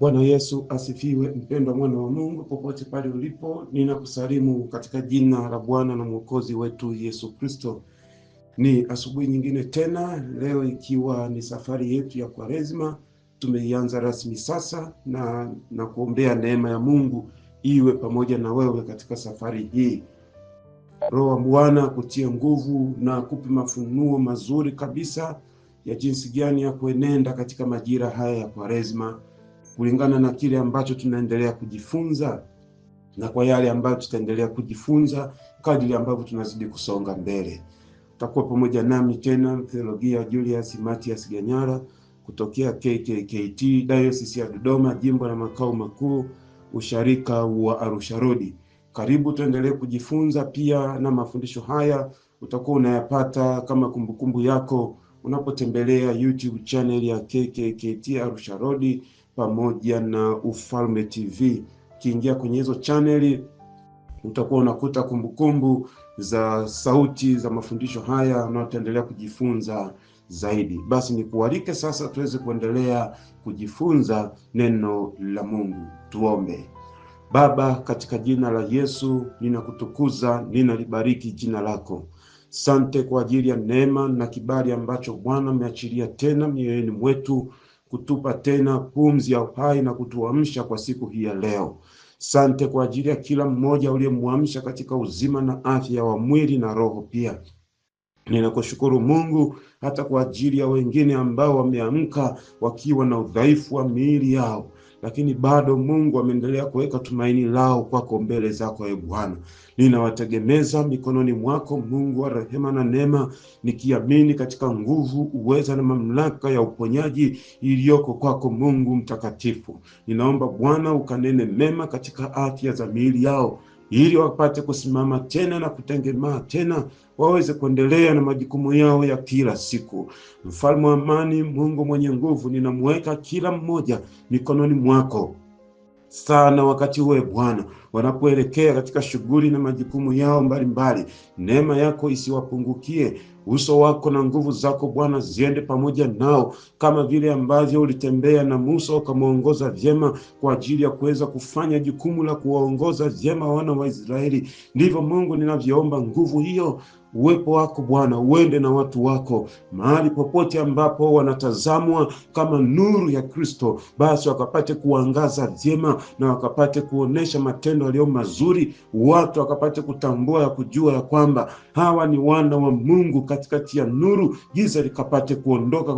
Bwana Yesu asifiwe. Mpendwa mwana wa Mungu, popote pale ulipo, ninakusalimu katika jina la Bwana na Mwokozi wetu Yesu Kristo. Ni asubuhi nyingine tena, leo ikiwa ni safari yetu ya Kwaresma. Tumeianza rasmi sasa na kuombea neema ya Mungu iwe pamoja na wewe katika safari hii. Roho wa Bwana kutie nguvu na kupe mafunuo mazuri kabisa ya jinsi gani ya kuenenda katika majira haya ya Kwaresma, kulingana na kile ambacho tunaendelea kujifunza na kwa yale ambayo tutaendelea kujifunza kadri ambavyo tunazidi kusonga mbele. Utakuwa pamoja nami tena Theologia Julius Matias Ganyara kutokea KKKT Diocese ya Dodoma, jimbo la makao makuu, usharika wa Arusha Road. Karibu tuendelee kujifunza pia, na mafundisho haya utakuwa unayapata kama kumbukumbu yako unapotembelea YouTube channel ya KKKT Arusha Road pamoja na Ufalme TV. Kiingia kwenye hizo channel utakuwa unakuta kumbukumbu za sauti za mafundisho haya na utaendelea kujifunza zaidi. Basi nikualike sasa tuweze kuendelea kujifunza neno la Mungu. Tuombe. Baba, katika jina la Yesu ninakutukuza, ninalibariki jina lako. Sante kwa ajili ya neema na kibali ambacho Bwana ameachilia tena mioyoni mwetu, kutupa tena pumzi ya uhai na kutuamsha kwa siku hii ya leo. Sante kwa ajili ya kila mmoja uliyemwamsha katika uzima na afya wa mwili na roho pia. Ninakushukuru Mungu hata kwa ajili ya wengine ambao wameamka wakiwa na udhaifu wa miili yao, lakini bado Mungu ameendelea kuweka tumaini lao kwako mbele zako e Bwana. Ninawategemeza mikononi mwako Mungu wa rehema na neema, nikiamini katika nguvu, uweza na mamlaka ya uponyaji iliyoko kwako Mungu mtakatifu. Ninaomba Bwana ukanene mema katika afya za miili yao, ili wapate kusimama tena na kutengemaa tena, waweze kuendelea na majukumu yao ya kila siku. Mfalme wa amani, Mungu mwenye nguvu, ninamweka kila mmoja mikononi mwako sana wakati huo Bwana, wanapoelekea katika shughuli na majukumu yao mbalimbali. Neema yako isiwapungukie, uso wako na nguvu zako Bwana ziende pamoja nao, kama vile ambavyo ulitembea na Musa ukamwongoza vyema kwa ajili ya kuweza kufanya jukumu la kuwaongoza vyema wana wa Israeli. Ndivyo Mungu ninavyoomba nguvu hiyo, uwepo wako Bwana uende na watu wako mahali popote ambapo wanatazamwa kama nuru ya Kristo, basi wakapate kuangaza vyema na wakapate kuonesha matendo yaliyo mazuri, watu wakapate kutambua ya kujua ya kwamba hawa ni wana wa Mungu katikati ya nuru, giza likapate kuondoka.